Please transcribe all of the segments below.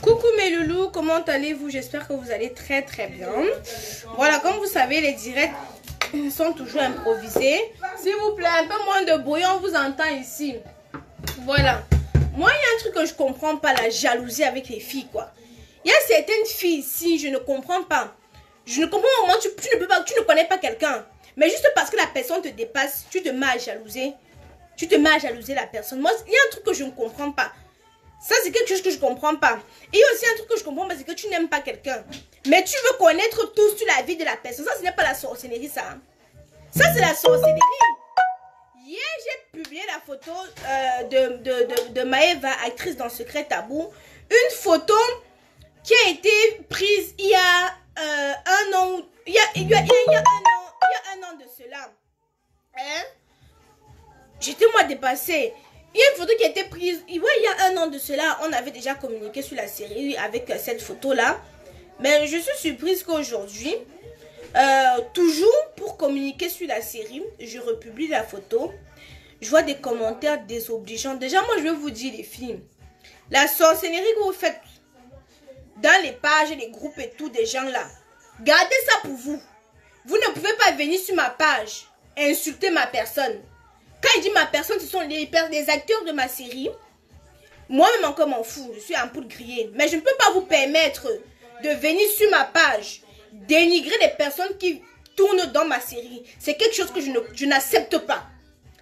Coucou mes loulous, comment allez-vous? J'espère que vous allez très très bien. Voilà, comme vous savez, les directs sont toujours improvisés. S'il vous plaît, un peu moins de bruit, on vous entend ici. Voilà. Moi, il y a un truc que je comprends pas, la jalousie avec les filles, quoi. Il y a certaines filles ici, je ne comprends pas. Je ne comprends pas, tu ne peux pas, tu ne connais pas quelqu'un. Mais juste parce que la personne te dépasse, tu te mets à jalouser. Tu te mets à jalouser la personne. Moi, il y a un truc que je ne comprends pas. Ça, c'est quelque chose que je ne comprends pas. Et il y a aussi un truc que je comprends pas, c'est que tu n'aimes pas quelqu'un. Mais tu veux connaître tout sur la vie de la personne. Ça, ce n'est pas la sorcellerie, ça. Ça, c'est la sorcellerie. Hier, j'ai publié la photo de Maëva, actrice dans Secret Tabou. Une photo qui a été prise il y a un an. Il y a un an de cela. Hein? J'étais moi dépassée. Il y a une photo qui a été prise, il y a un an de cela, on avait déjà communiqué sur la série avec cette photo-là. Mais je suis surprise qu'aujourd'hui, toujours pour communiquer sur la série, je republie la photo. Je vois des commentaires désobligeants. Déjà, moi, je vais vous dire, les filles, la sorcellerie que vous faites dans les pages, les groupes et tout des gens là, gardez ça pour vous. Vous ne pouvez pas venir sur ma page et insulter ma personne. Quand il dit ma personne, ce sont les acteurs de ma série. Moi-même encore m'en fous, je suis un poule grillée. Mais je ne peux pas vous permettre de venir sur ma page, dénigrer les personnes qui tournent dans ma série. C'est quelque chose que je n'accepte pas.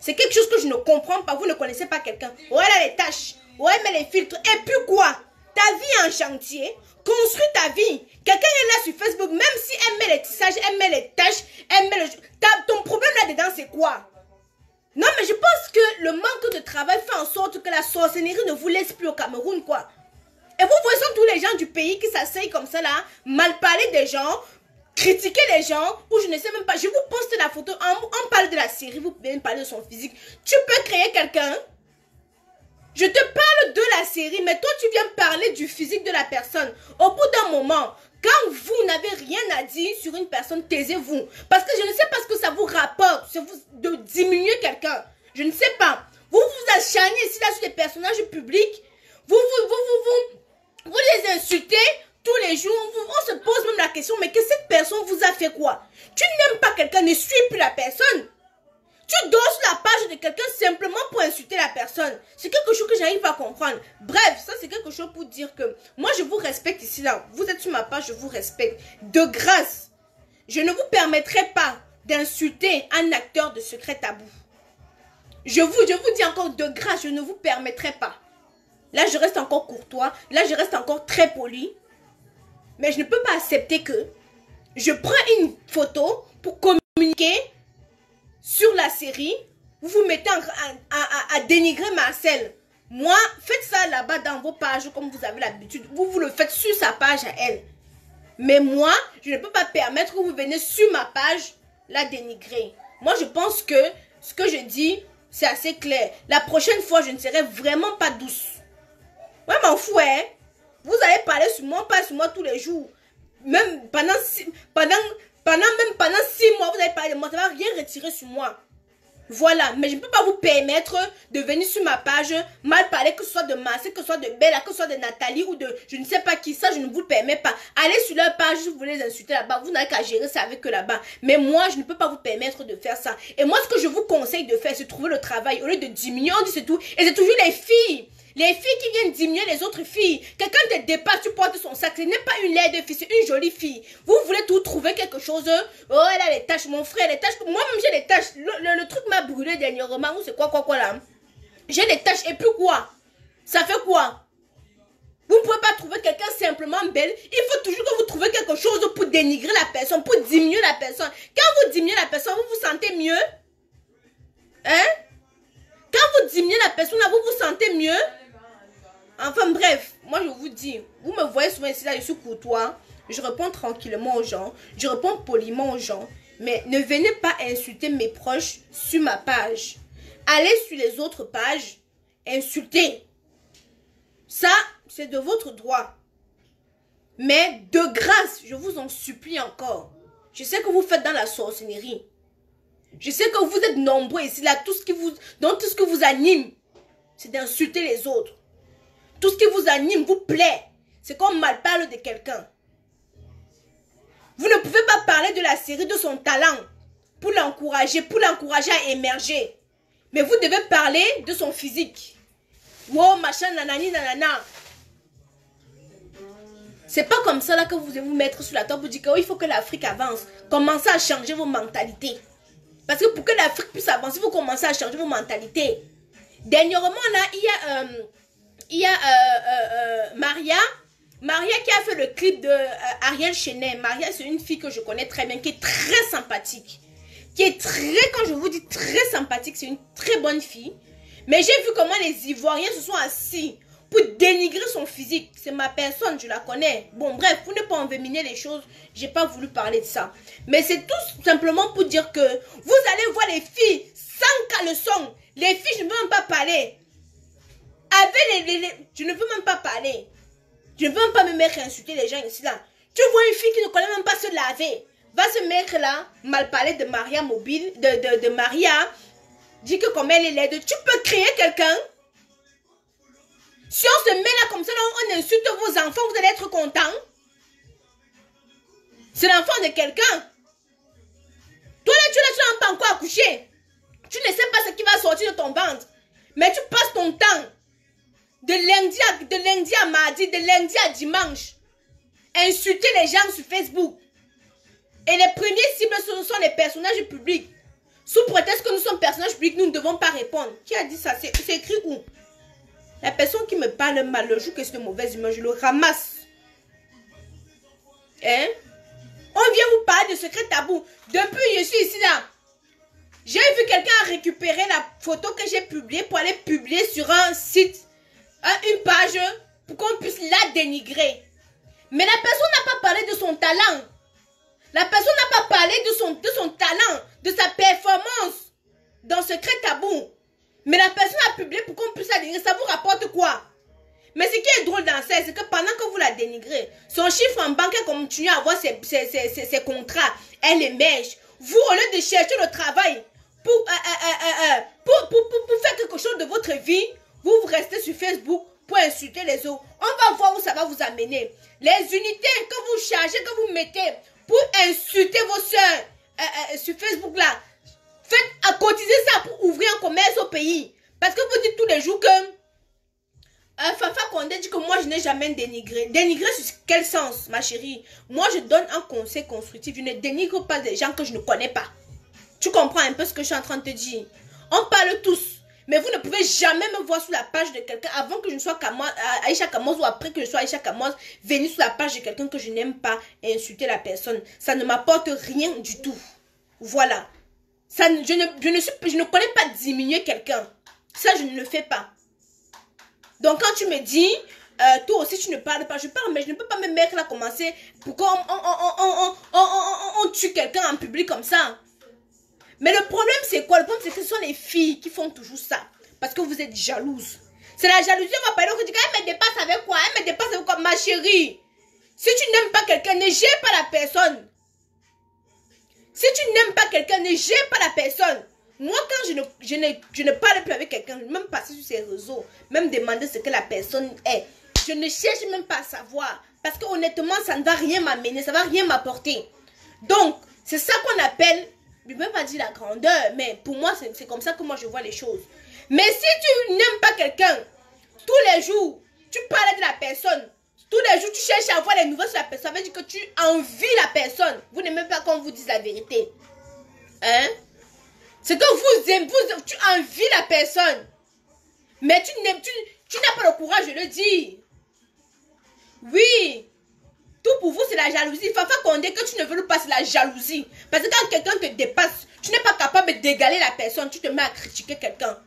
C'est quelque chose que je ne comprends pas. Vous ne connaissez pas quelqu'un. Ouais, là, les tâches. Ouais, mais les filtres. Et puis quoi? Ta vie est en chantier. Construis ta vie. Quelqu'un est là sur Facebook, même si elle met les tissages, elle met les tâches, elle met le... Ton problème là-dedans, c'est quoi? Non, mais je pense que le manque de travail fait en sorte que la sorcellerie ne vous laisse plus au Cameroun, quoi. Et vous voyez, sont tous les gens du pays qui s'asseyent comme ça, là, mal parler des gens, critiquer les gens, ou je ne sais même pas. Je vous poste la photo, on parle de la série, vous pouvez me parler de son physique. Tu peux créer quelqu'un. Je te parle de la série, mais toi, tu viens parler du physique de la personne. Au bout d'un moment, quand vous n'avez rien à dire sur une personne, taisez-vous. Parce que je ne sais pas ce que ça vous rapporte de diminuer quelqu'un. Je ne sais pas. Vous vous acharnez ici là sur des personnages publics. Vous les insultez tous les jours. On se pose même la question, mais que cette personne vous a fait quoi? Tu n'aimes pas quelqu'un, ne suis plus la personne. Tu dors sur la page de quelqu'un simplement pour insulter la personne. C'est quelque chose que j'arrive à comprendre. Bref, ça c'est quelque chose pour dire que moi je vous respecte ici là. Vous êtes sur ma page, je vous respecte. De grâce, je ne vous permettrai pas d'insulter un acteur de Secret Tabou. Je vous dis encore de grâce, je ne vous permettrai pas. Là je reste encore courtois, là je reste encore très poli. Mais je ne peux pas accepter que je prends une photo pour communiquer sur la série, vous vous mettez à dénigrer Marcel. Moi, faites ça là-bas dans vos pages comme vous avez l'habitude. Vous le faites sur sa page à elle. Mais moi, je ne peux pas permettre que vous venez sur ma page la dénigrer. Moi, je pense que ce que je dis, c'est assez clair. La prochaine fois, je ne serai vraiment pas douce. Ouais, m'en fous, hein. Vous allez parler sur moi, pas sur moi tous les jours. Même pendant 6 mois, vous allez parler de moi. Ça ne va rien retirer sur moi. Voilà. Mais je ne peux pas vous permettre de venir sur ma page, mal parler, que ce soit de Marcel, que ce soit de Bella, que ce soit de Nathalie ou de je ne sais pas qui. Ça, je ne vous le permets pas. Allez sur leur page, si vous voulez les insulter là-bas. Vous n'avez qu'à gérer ça avec eux là-bas. Mais moi, je ne peux pas vous permettre de faire ça. Et moi, ce que je vous conseille de faire, c'est de trouver le travail. Au lieu de diminuer, on dit c'est tout. Et c'est toujours les filles. Les filles qui viennent diminuer les autres filles. Quelqu'un te dépasse, tu portes son sac. Ce n'est pas une laide fille, c'est une jolie fille. Vous voulez tout trouver quelque chose. Oh, elle a les taches, mon frère, les taches. Moi-même, j'ai les taches. Le truc m'a brûlé dernièrement. Ou c'est quoi là. J'ai les taches. Et puis quoi? Ça fait quoi? Vous ne pouvez pas trouver quelqu'un simplement belle. Il faut toujours que vous trouviez quelque chose pour dénigrer la personne, pour diminuer la personne. Quand vous diminuez la personne, vous vous sentez mieux? Hein? Quand vous diminuez la personne, vous vous sentez mieux? Enfin bref, moi je vous dis, vous me voyez souvent ici là, je suis courtois, je réponds tranquillement aux gens, je réponds poliment aux gens, mais ne venez pas insulter mes proches sur ma page. Allez sur les autres pages, insultez. Ça, c'est de votre droit. Mais de grâce, je vous en supplie encore. Je sais que vous faites dans la sorcellerie. Je sais que vous êtes nombreux ici là, tout ce qui vous anime, c'est d'insulter les autres. Tout ce qui vous anime, vous plaît, c'est qu'on mal parle de quelqu'un. Vous ne pouvez pas parler de la série, de son talent, pour l'encourager à émerger. Mais vous devez parler de son physique. Wow, machin, nanani, nanana. C'est pas comme ça là que vous devez vous mettre sur la table pour dire qu'il faut que l'Afrique avance. Commencez à changer vos mentalités. Parce que pour que l'Afrique puisse avancer, vous commencez à changer vos mentalités. Dernièrement, là, il y a Maria qui a fait le clip de Ariel Chenet. Maria, c'est une fille que je connais très bien, qui est très sympathique. Quand je vous dis très sympathique, c'est une très bonne fille. Mais j'ai vu comment les Ivoiriens se sont assis pour dénigrer son physique. C'est ma personne, je la connais. Bon, bref, pour ne pas envenimer les choses, j'ai pas voulu parler de ça. Mais c'est tout simplement pour dire que vous allez voir les filles sans caleçon. Les filles, je ne veux même pas parler. Je ne veux même pas parler. Je ne veux même pas me mettre à insulter les gens ici là. Tu vois une fille qui ne connaît même pas se laver. Va se mettre là, mal parler de Maria Mobile, de Maria. Dis que comme elle est laide, tu peux créer quelqu'un. Si on se met là comme ça, là, on insulte vos enfants, vous allez être contents. C'est l'enfant de quelqu'un. Toi là, tu n'as pas encore accouché. Tu ne sais pas ce qui va sortir de ton ventre. Mais tu passes ton temps de lundi à mardi, de lundi à dimanche, insulter les gens sur Facebook. Et les premiers cibles, ce sont les personnages publics. Sous prétexte que nous sommes personnages publics, nous ne devons pas répondre. Qui a dit ça? C'est écrit où? La personne qui me parle mal, le jour que c'est de mauvaise humeur, je le ramasse. Hein? On vient vous parler de secrets tabous. Depuis, je suis ici là. J'ai vu quelqu'un récupérer la photo que j'ai publiée pour aller publier sur un site, une page, pour qu'on puisse la dénigrer. Mais la personne n'a pas parlé de son talent. La personne n'a pas parlé de son talent, de sa performance dans Secret Tabou. Mais la personne a publié pour qu'on puisse la dénigrer. Ça vous rapporte quoi? Mais ce qui est drôle dans ça, c'est que pendant que vous la dénigrez, son chiffre en banque continue à avoir ses contrats. Elle émerge. Vous, au lieu de chercher le travail pour faire quelque chose de votre vie, vous restez sur Facebook pour insulter les autres. On va voir où ça va vous amener. Les unités que vous chargez, que vous mettez pour insulter vos soeurs sur Facebook là, faites à cotiser ça pour ouvrir un commerce au pays. Parce que vous dites tous les jours que Fafa Condé dit que moi je n'ai jamais dénigré. Dénigrer sur quel sens, ma chérie? Moi je donne un conseil constructif. Je ne dénigre pas des gens que je ne connais pas. Tu comprends un peu ce que je suis en train de te dire? On parle tous. Mais vous ne pouvez jamais me voir sur la page de quelqu'un avant que je ne sois Aïcha Kamoz ou après que je sois Aïcha Kamoz, venir sur la page de quelqu'un que je n'aime pas et insulter la personne. Ça ne m'apporte rien du tout. Voilà. Ça, je ne connais pas diminuer quelqu'un. Ça, je ne le fais pas. Donc, quand tu me dis, toi aussi, tu ne parles pas, je parle, mais je ne peux pas me mettre là, commencer pour qu'on tue quelqu'un en public comme ça. Mais le problème, c'est quoi? Le problème, c'est que ce sont les filles qui font toujours ça. Parce que vous êtes jalouses. C'est la jalousie, on va parler, on va dire, elle me dépasse avec quoi? Elle me dépasse avec quoi? Ma chérie, si tu n'aimes pas quelqu'un, ne gère pas la personne. Si tu n'aimes pas quelqu'un, ne gère pas la personne. Moi, quand je ne parle plus avec quelqu'un, je vais même passer sur ses réseaux, même demander ce que la personne est. Je ne cherche même pas à savoir. Parce que honnêtement, ça ne va rien m'amener, ça ne va rien m'apporter. Donc, c'est ça qu'on appelle, je ne veux pas dire la grandeur, mais pour moi, c'est comme ça que moi je vois les choses. Mais si tu n'aimes pas quelqu'un, tous les jours, tu parles de la personne, tous les jours, tu cherches à avoir les nouvelles sur la personne, ça veut dire que tu envies la personne. Vous n'aimez pas qu'on vous dise la vérité. Hein? C'est que vous aimez, tu envies la personne. Mais tu n'as pas le courage de le dire. Oui. Tout pour vous, c'est la jalousie. Fafa Condé, que tu ne veux pas, c'est la jalousie. Parce que quand quelqu'un te dépasse, tu n'es pas capable d'égaler la personne. Tu te mets à critiquer quelqu'un.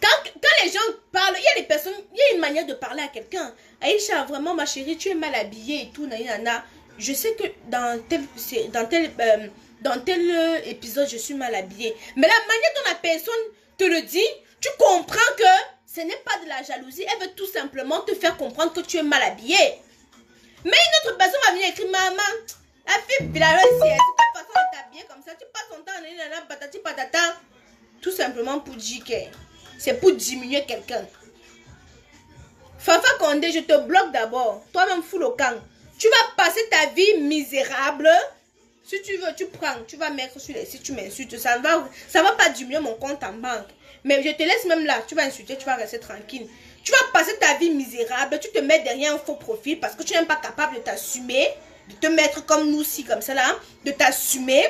Quand les gens parlent, il y a des personnes, il y a une manière de parler à quelqu'un. Aïcha, vraiment, ma chérie, tu es mal habillée et tout, nanana. Je sais que dans tel épisode, je suis mal habillée. Mais la manière dont la personne te le dit, tu comprends que ce n'est pas de la jalousie. Elle veut tout simplement te faire comprendre que tu es mal habillée. Mais une autre personne va venir écrire, maman, la fille vilareuse, c'est pas façon de t'habiller comme ça. Tu passes ton temps à patati patata. Tout simplement pour dire que c'est pour diminuer quelqu'un. Fafa Condé, je te bloque d'abord. Toi-même, fous le camp. Tu vas passer ta vie misérable. Si tu veux, tu prends. Tu vas mettre sur les sites, tu m'insultes. Ça va pas diminuer mon compte en banque. Mais je te laisse même là. Tu vas insulter, tu vas rester tranquille. Tu vas passer ta vie misérable. Tu te mets derrière un faux profil parce que tu n'es pas capable de t'assumer. De te mettre comme nous, si comme ça là. De t'assumer.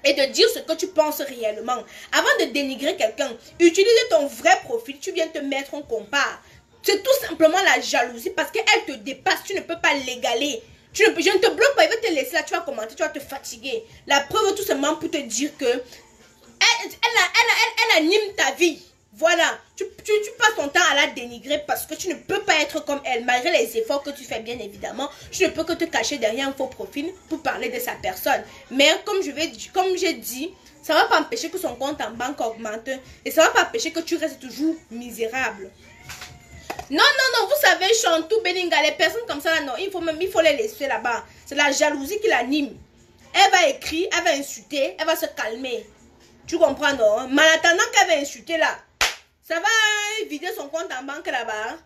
Et de dire ce que tu penses réellement. Avant de dénigrer quelqu'un, utilise ton vrai profil. Tu viens te mettre en compare. C'est tout simplement la jalousie parce qu'elle te dépasse. Tu ne peux pas l'égaler. Je ne te bloque pas. Il va te laisser là. Tu vas commenter. Tu vas te fatiguer. La preuve tout simplement pour te dire que elle anime ta vie. Voilà. Tu passes ton temps à la dénigrer parce que tu ne peux pas être comme elle. Malgré les efforts que tu fais, bien évidemment. Tu ne peux que te cacher derrière un faux profil pour parler de sa personne. Mais comme j'ai dit, ça ne va pas empêcher que son compte en banque augmente. Et ça ne va pas empêcher que tu restes toujours misérable. Non, vous savez, Chantou, Belinga, les personnes comme ça, là, non, il faut les laisser là-bas. C'est la jalousie qui l'anime. Elle va écrire, elle va insulter, elle va se calmer. Tu comprends, non? Mais en attendant qu'elle va insulter là, ça va vider son compte en banque là-bas.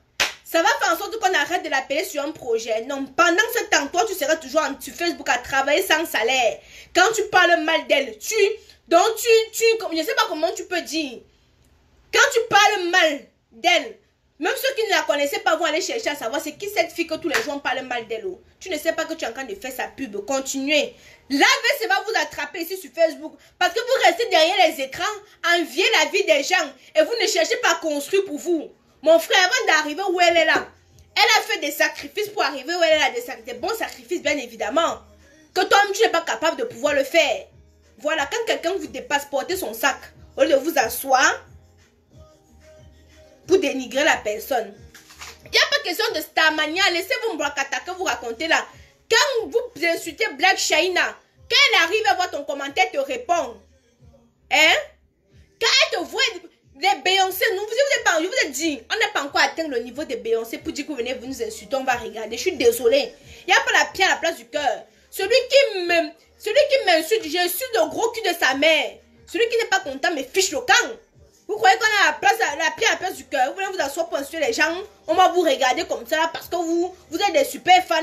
Ça va faire en sorte qu'on arrête de l'appeler sur un projet. Non, pendant ce temps, toi, tu seras toujours sur Facebook à travailler sans salaire. Quand tu parles mal d'elle, je ne sais pas comment tu peux dire. Quand tu parles mal d'elle, même ceux qui ne la connaissaient pas vont aller chercher à savoir c'est qui cette fille que tous les jours parlent mal d'elle. Tu ne sais pas que tu es en train de faire sa pub. Continuez. L'AVC va vous attraper ici sur Facebook. Parce que vous restez derrière les écrans, envier la vie des gens. Et vous ne cherchez pas à construire pour vous. Mon frère, avant d'arriver où elle est là, elle a fait des sacrifices pour arriver où elle est là. Des bons sacrifices, bien évidemment. Que toi-même, tu n'es pas capable de pouvoir le faire. Voilà, quand quelqu'un vous dépasse, portez son sac. Au lieu de vous asseoir pour dénigrer la personne. Il n'y a pas question de Starmania. Laissez-vous Mbrakata que vous racontez là. Quand vous insultez Black China, quand elle arrive à voir ton commentaire, te répond. Hein? Quand elle te voit, les Beyoncé, je vous ai dit, on n'a pas encore atteint le niveau des Beyoncé pour dire que vous venez vous nous insulter, on va regarder. Je suis désolée. Il n'y a pas la pierre à la place du cœur. Celui qui m'insulte, j'insulte le gros cul de sa mère. Celui qui n'est pas content me fiche le camp. Vous croyez qu'on a la pierre à la place du cœur? Vous voulez vous asseoir pour insulter les gens? On va vous regarder comme ça parce que vous êtes des super fans.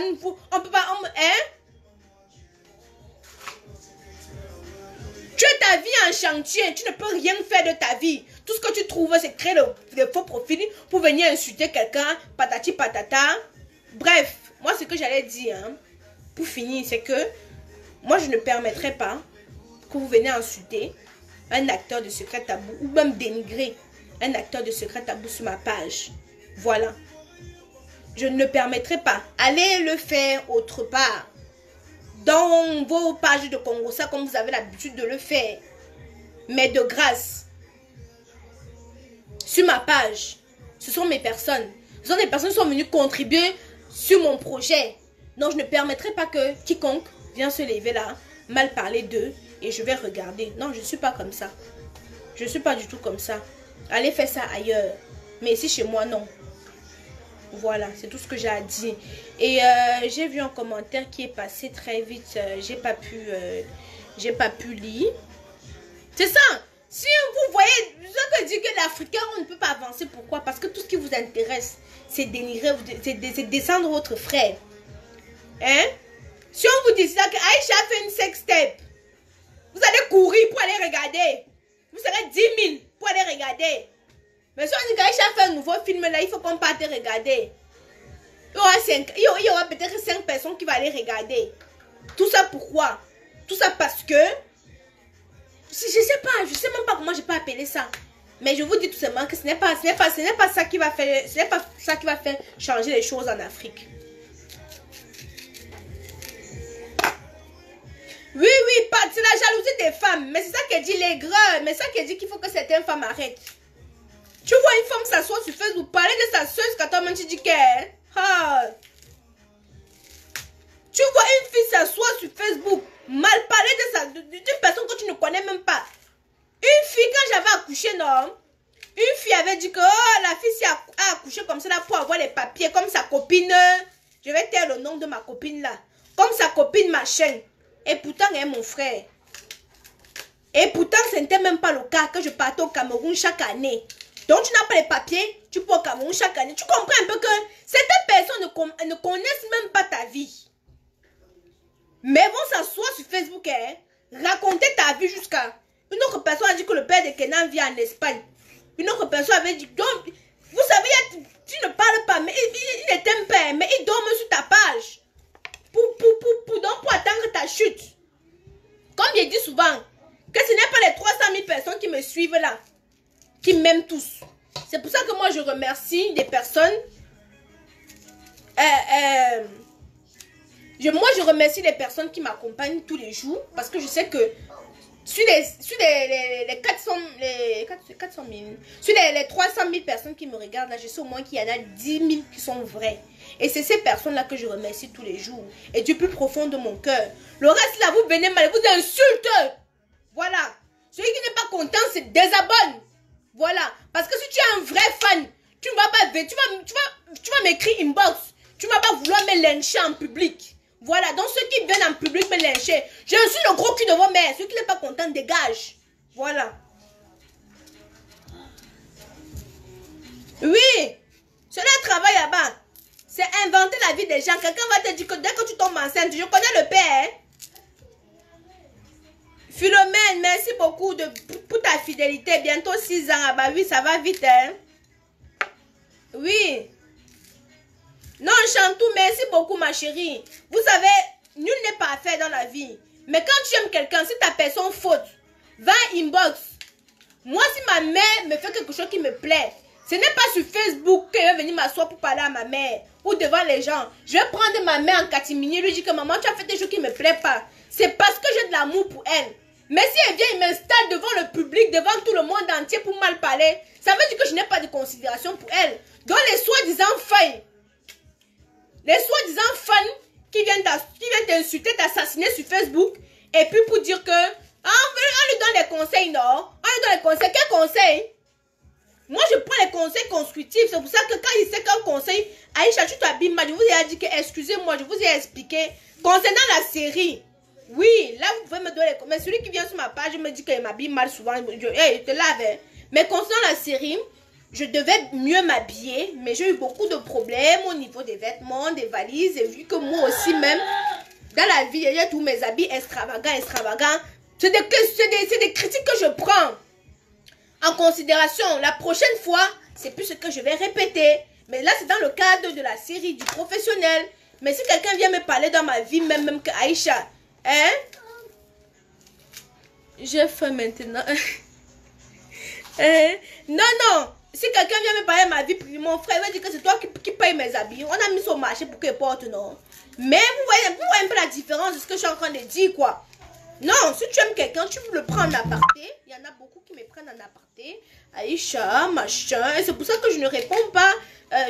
On peut pas... hein? Tu as ta vie en chantier. Tu ne peux rien faire de ta vie. Tout ce que tu trouves, c'est créer des faux profils pour venir insulter quelqu'un. Patati patata. Bref, moi ce que j'allais dire, hein, pour finir, c'est que moi je ne permettrai pas que vous venez insulter un acteur de Secret Tabou ou même dénigrer un acteur de Secret Tabou sur ma page. Voilà. Je ne le permettrai pas. Allez le faire autre part. Dans vos pages de Congo, ça comme vous avez l'habitude de le faire. Mais de grâce. Sur ma page. Ce sont mes personnes. Ce sont des personnes qui sont venues contribuer sur mon projet. Donc je ne permettrai pas que quiconque vienne se lever là, mal parler d'eux. Et je vais regarder. Non, je ne suis pas comme ça. Je ne suis pas du tout comme ça. Allez faire ça ailleurs. Mais ici, chez moi, non. Voilà, c'est tout ce que j'ai à dire. Et j'ai vu un commentaire qui est passé très vite. J'ai pas pu lire. C'est ça. Si vous voyez, je dis que l'Africain, on ne peut pas avancer. Pourquoi? Parce que tout ce qui vous intéresse, c'est dénigrer, c'est descendre votre frère. Hein? Si on vous dit ça, que Aïcha fait une sextape, vous allez courir pour aller regarder. Vous serez 10 000 pour aller regarder. Mais si on dit qu'Aïcha fait un nouveau film là, il faut qu'on parte regarder. Il y aura peut-être 5 personnes qui vont aller regarder. Tout ça pourquoi? Tout ça parce que je sais même pas comment je peux appeler ça. Mais je vous dis tout simplement que ce n'est pas ça qui va faire changer les choses en Afrique. Oui, c'est la jalousie des femmes. Mais c'est ça qu'elle dit l'aigreur. Mais c'est ça qu'elle dit qu'il faut que certaines femmes arrêtent. Tu vois une femme s'asseoir sur Facebook, parler de sa soeur quand toi-même tu dis qu'elle... Tu vois une fille s'asseoir sur Facebook, mal parler d'une personne que tu ne connais même pas. Une fille, quand j'avais accouché, non? Une fille avait dit que la fille a accouché comme ça là pour avoir les papiers, comme sa copine. Je vais taire le nom de ma copine là. Comme sa copine machin. Et pourtant, elle est mon frère. Et pourtant, ce n'était même pas le cas que je partais au Cameroun chaque année. Donc, tu n'as pas les papiers, tu peux au Cameroun chaque année. Tu comprends un peu que certaines personnes ne connaissent même pas ta vie. Mais vont s'asseoir sur Facebook, hein, raconter ta vie jusqu'à... Une autre personne a dit que le père de Kenan vit en Espagne. Une autre personne avait dit... Donc, vous savez, tu ne parles pas, mais il est un père, mais il dorme sur ta page. Pour attendre ta chute. Comme je dis souvent, que ce n'est pas les 300 000 personnes qui me suivent là, qui m'aiment tous. C'est pour ça que moi je remercie des personnes. Moi je remercie les personnes qui m'accompagnent tous les jours. Parce que je sais que sur les 400 000, sur les 300 000 personnes qui me regardent là, je sais au moins qu'il y en a 10 000 qui sont vraies. Et c'est ces personnes-là que je remercie tous les jours. Et du plus profond de mon cœur. Le reste là, vous venez mal, vous insultez. Voilà. Celui qui n'est pas content, se désabonne. Voilà. Parce que si tu es un vrai fan, tu vas m'écrire inbox. Tu ne vas pas vouloir me lyncher en public. Voilà. Donc ceux qui viennent en public me lyncher, je suis le gros cul de vos mères. Ceux qui n'est pas content, dégage. Voilà. Oui. C'est le travail là-bas. C'est inventer la vie des gens. Quelqu'un va te dire que dès que tu tombes enceinte, je connais le père. Hein? Philomène, merci beaucoup pour ta fidélité. Bientôt 6 ans. Ah bah oui, ça va vite. Hein? Oui. Non, Chantou, merci beaucoup ma chérie. Vous savez, nul n'est parfait dans la vie. Mais quand tu aimes quelqu'un, si ta personne faute, va inbox. Moi, si ma mère me fait quelque chose qui me plaît, ce n'est pas sur Facebook qu'elle va venir m'asseoir pour parler à ma mère. Ou devant les gens. Je vais prendre ma mère en catimini, lui dire que maman, tu as fait des choses qui ne me plaisent pas. C'est parce que j'ai de l'amour pour elle. Mais si elle vient, il m'installe devant le public, devant tout le monde entier pour mal parler, ça veut dire que je n'ai pas de considération pour elle. Donc les soi-disant fans qui viennent t'insulter, t'assassiner sur Facebook, et puis pour dire que, on lui donne des conseils, non? On lui donne des conseils. Quel conseil? Moi, je prends les conseils constructifs. C'est pour ça que quand il sait qu'un conseil, Aïcha, tu t'habilles mal, je vous ai dit que, excusez-moi, je vous ai expliqué. Concernant la série, oui, là, vous pouvez me donner les conseils. Mais celui qui vient sur ma page, me dit qu'il m'habille mal souvent. Je te lave. Mais concernant la série, je devais mieux m'habiller, mais j'ai eu beaucoup de problèmes au niveau des vêtements, des valises. Et vu que moi aussi, même, dans la vie, il y a tous mes habits extravagants. C'est des critiques que je prends en considération. La prochaine fois, c'est plus ce que je vais répéter. Mais là, c'est dans le cadre de la série, du professionnel. Mais si quelqu'un vient me parler dans ma vie, même que Aïcha, hein? J'ai faim maintenant. Non. Si quelqu'un vient me parler de ma vie, mon frère va dire que c'est toi qui paye mes habits. On a mis sur le marché pour qu'il porte, non? Mais vous voyez un peu la différence de ce que je suis en train de dire, quoi. Non, si tu aimes quelqu'un, tu le prends en aparté. Il y en a beaucoup qui me prennent en aparté. Aïcha, machin. Et c'est pour ça que je ne réponds pas.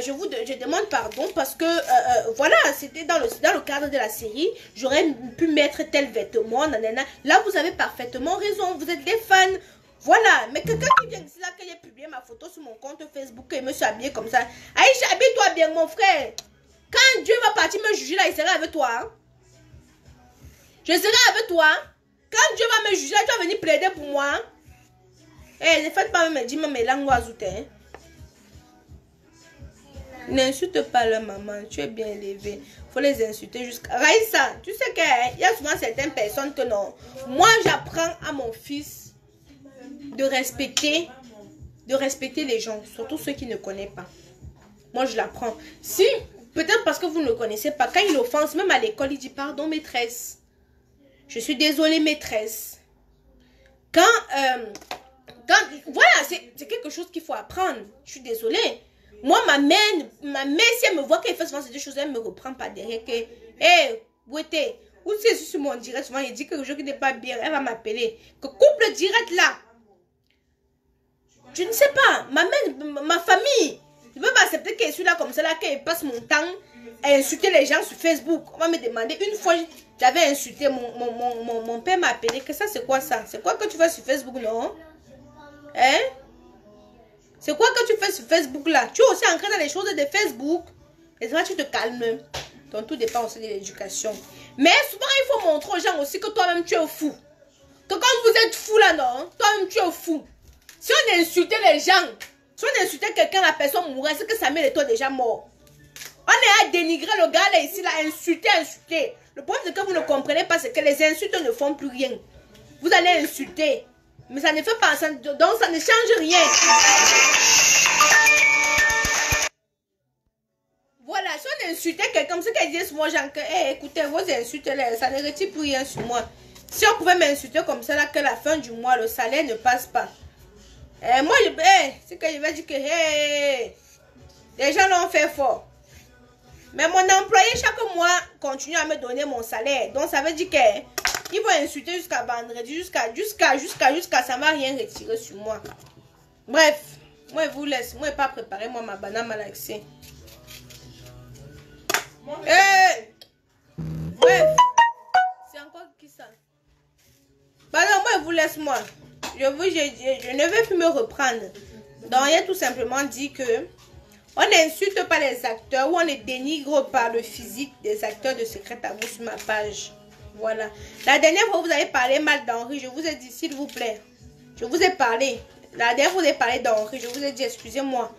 Je demande pardon parce que, voilà, c'était dans le cadre de la série. J'aurais pu mettre tel vêtement, nanana. Là, vous avez parfaitement raison. Vous êtes des fans. Voilà. Mais quelqu'un qui vient ici, là, que j'ai publié ma photo sur mon compte Facebook, et me suis habillé comme ça. Aïcha, habille-toi bien, mon frère. Quand Dieu va partir me juger, là, il sera avec toi. Hein? Je serai avec toi. Quand Dieu va me juger, tu vas venir plaider pour moi. Eh, ne faites pas me dire mes langues azoutées. Hein? N'insulte pas leur maman, tu es bien élevé. Il faut les insulter jusqu'à... Raïssa, tu sais qu'il y a souvent certaines personnes que non. Moi, j'apprends à mon fils de respecter les gens, surtout ceux qui ne connaissent pas. Moi, je l'apprends. Si, peut-être parce que vous ne le connaissez pas, quand il offense, même à l'école, il dit pardon, maîtresse. Je suis désolée, maîtresse. Voilà, c'est quelque chose qu'il faut apprendre. Je suis désolée. Moi, ma mère, si elle me voit qu'elle fait souvent ces deux choses, elle ne me reprend pas derrière. Hé, Bouété, ou c'est sur mon direct, souvent, il dit quelque chose qui n'est pas bien, elle va m'appeler. Que coupe le direct là. Je ne sais pas. Ma mère, ma famille, je ne peux pas accepter qu'elle soit là comme ça, là, qu'elle passe mon temps à insulter les gens sur Facebook. On va me demander, une fois, j'avais insulté, mon père m'a appelé, que ça, c'est quoi ça? C'est quoi que tu fais sur Facebook, non? Hein? C'est quoi que tu fais sur Facebook là? Tu es aussi ancré dans les choses de Facebook. Et là, tu te calmes. Donc, tout dépend aussi de l'éducation. Mais souvent, il faut montrer aux gens aussi que toi-même, tu es fou. Que quand vous êtes fou là, non? Toi-même, tu es fou. Si on insultait les gens Si on insultait quelqu'un, la personne mourrait, c'est que Samuel est déjà mort. On est à dénigrer le gars là ici, là, insulter. Le problème c'est que vous ne comprenez pas, c'est que les insultes ne font plus rien. Vous allez insulter, mais ça ne fait pas, donc ça ne change rien. Voilà, si on insultait quelqu'un, comme ce qu'elle disait sur moi, genre, hey, écoutez, vos insultes là, ça ne retire plus rien sur moi. Si on pouvait m'insulter comme ça, là, que la fin du mois, le salaire ne passe pas. Moi, c'est que je vais dire que, les gens l'ont fait fort. Mais mon employé, chaque mois, continue à me donner mon salaire. Donc, ça veut dire qu'il va insulter jusqu'à vendredi, jusqu'à, ça ne va rien retirer sur moi. Bref, moi, je vous laisse. Moi, je n'ai pas préparé, moi, ma banane malaxée. Bref, c'est encore qui ça? Bah non, moi, je vous laisse, moi. Je ne vais plus me reprendre. Donc, il a tout simplement dit que on n'insulte pas les acteurs ou on ne dénigre pas le physique des acteurs de Secret Tabou sur ma page. Voilà. La dernière fois, vous avez parlé mal d'Henri. Je vous ai dit, s'il vous plaît. Je vous ai parlé. La dernière fois, vous avez parlé d'Henri. Je vous ai dit, excusez-moi.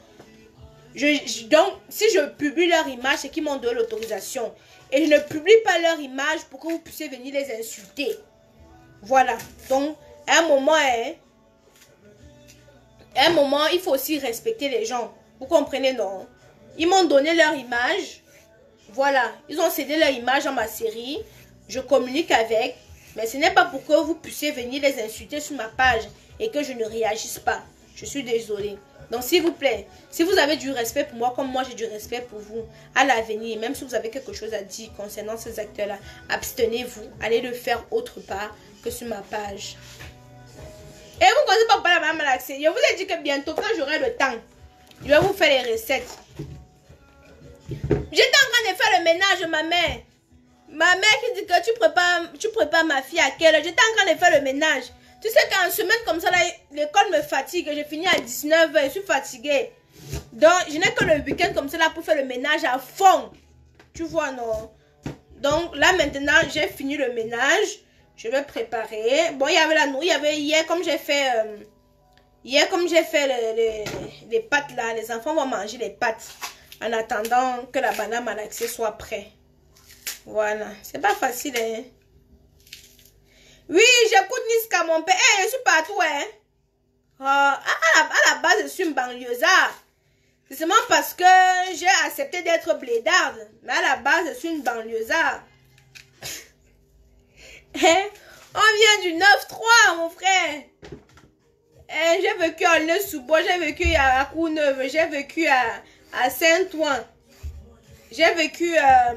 Donc, si je publie leur image, c'est qu'ils m'ont donné l'autorisation. Et je ne publie pas leur image pour que vous puissiez venir les insulter. Voilà. Donc, à un moment, il faut aussi respecter les gens. Vous comprenez, non? Ils m'ont donné leur image. Voilà. Ils ont cédé leur image dans ma série. Je communique avec. Mais ce n'est pas pour que vous puissiez venir les insulter sur ma page et que je ne réagisse pas. Je suis désolée. Donc, s'il vous plaît, si vous avez du respect pour moi, comme moi j'ai du respect pour vous, à l'avenir, même si vous avez quelque chose à dire concernant ces acteurs-là, abstenez-vous. Allez le faire autre part que sur ma page. Et vous ne connaissez pas la maman malaxée. Je vous ai dit que bientôt, quand j'aurai le temps, je vais vous faire les recettes. J'étais en train de faire le ménage, ma mère. Ma mère qui dit que tu prépares ma fille à quelle heure? J'étais en train de faire le ménage. Tu sais qu'en semaine comme ça, l'école me fatigue. Je finis à 19 h, je suis fatiguée. Donc, je n'ai que le week-end comme ça là pour faire le ménage à fond. Tu vois, non? Donc, là maintenant, j'ai fini le ménage. Je vais préparer. Bon, il y avait la nourriture. Il y avait hier, comme j'ai fait... les pâtes là, les enfants vont manger les pâtes en attendant que la banane malaxée soit prête. Voilà, c'est pas facile, hein. Oui, j'écoute Niska, mon père. Je suis partout, hein. À la base, je suis une banlieusarde. C'est seulement parce que j'ai accepté d'être blédarde. Mais à la base, je suis une banlieusarde. Hein? On vient du 9-3, mon frère. J'ai vécu à Aulnay-sous-Bois, j'ai vécu à Courneuve, j'ai vécu à Saint-Ouen, j'ai vécu à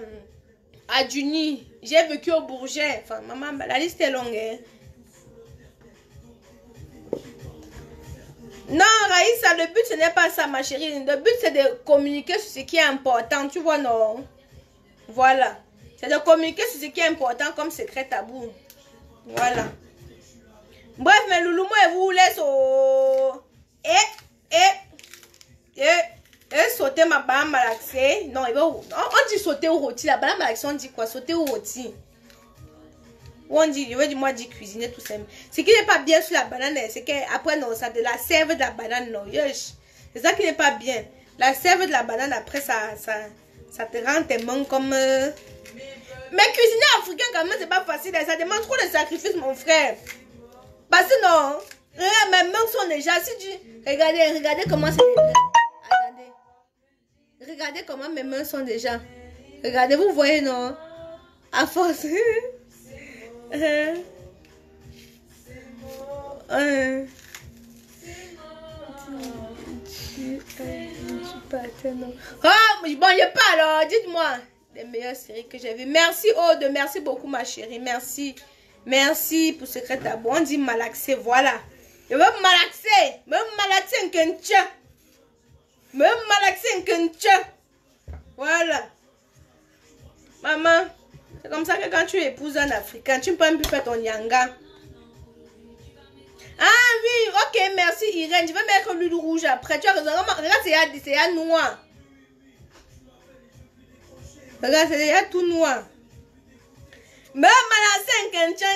Duny, j'ai vécu au Bourget. Enfin, maman, la liste est longue. Hein? Non, Raïssa, le but ce n'est pas ça, ma chérie. Le but c'est de communiquer sur ce qui est important, tu vois, non? Voilà. C'est de communiquer sur ce qui est important comme secret tabou. Voilà. Bref, mais Loulou, moi, je vous laisse au... Et sauter ma banane malaxée. Non, on dit sauter au rôti. La banane malaxée, on dit quoi? Sauter au rôti. Ou on dit, je vais moi dire cuisiner tout simplement. Ce qui n'est pas bien sur la banane, c'est qu'après, non, ça de la sève de la banane, non. C'est ça qui n'est pas bien. La sève de la banane, après, ça te rend tes mains comme... Mais cuisiner africain, quand même, c'est pas facile. Ça demande trop de sacrifices, mon frère. Parce que non, mes mains sont déjà... Si tu... Regardez comment c'est... Attendez. Regardez comment mes mains sont déjà. Regardez, vous voyez, non? À force. Oh, bon, je pas alors. Dites-moi. Les meilleures séries que j'ai vues. Merci, Aude. Merci beaucoup, ma chérie. Merci. Merci pour Secret Tabou. On dit malaxer, voilà. Je veux malaxer. Même malaxer un kencha. Même malaxer un kencha. Voilà. Maman, c'est comme ça que quand tu épouses un Africain, tu ne peux même plus faire ton yanga. Ah oui, ok, merci Irène. Je vais mettre l'huile rouge après. Tu as raison. Regarde, c'est noir. Regarde, c'est tout noir. Même malaxer un kencha,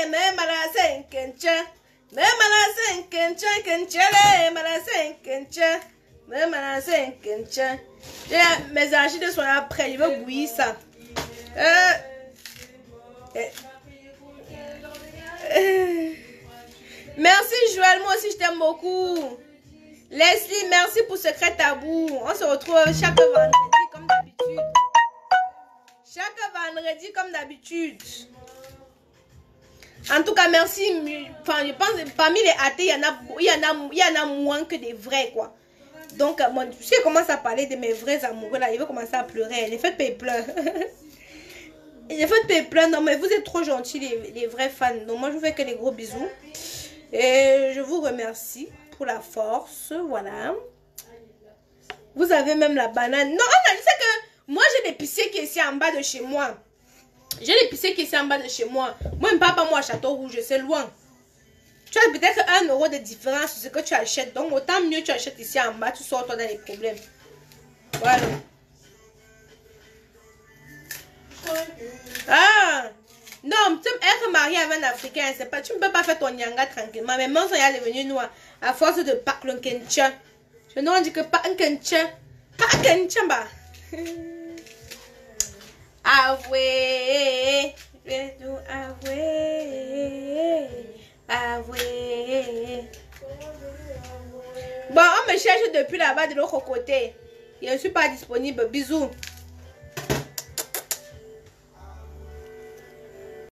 même malaxer un kencha. Mes archives sont là après, je vais bouillir ça. Merci Joël, moi aussi je t'aime beaucoup. Leslie, merci pour Secret Tabou. On se retrouve chaque vendredi comme d'habitude. Chaque vendredi comme d'habitude. En tout cas, merci. Enfin, je pense que parmi les athées, il y en a moins que des vrais, quoi. Donc, moi, si je commence à parler de mes vrais amoureux, là, il va commencer à pleurer. Les fêtes paient plein. Les fêtes paient plein. Non, mais vous êtes trop gentils, les vrais fans. Donc, moi, je vous fais que des gros bisous. Et je vous remercie pour la force. Voilà. Vous avez même la banane. Non, on a dit que moi, j'ai l'épicier qui est ici en bas de chez moi. J'ai l'épicier qui est ici en bas de chez moi. Moi, je ne pars pas moi à Château Rouge, c'est loin. Tu as peut-être 1 euro de différence sur ce que tu achètes. Donc, autant mieux tu achètes ici en bas, tu sors toi dans les problèmes. Voilà. Ah! Non, tu être marié avec un Africain, c'est pas, tu ne peux pas faire ton nyanga tranquillement. Mais moi, ça y est devenu noir. À force de pas le kencha. Je ne dis que pas un kencha. Pas un kencha, bah. Avoué. Avoué. Avoué. Bon, on me cherche depuis là-bas de l'autre côté. Je ne suis pas disponible. Bisous.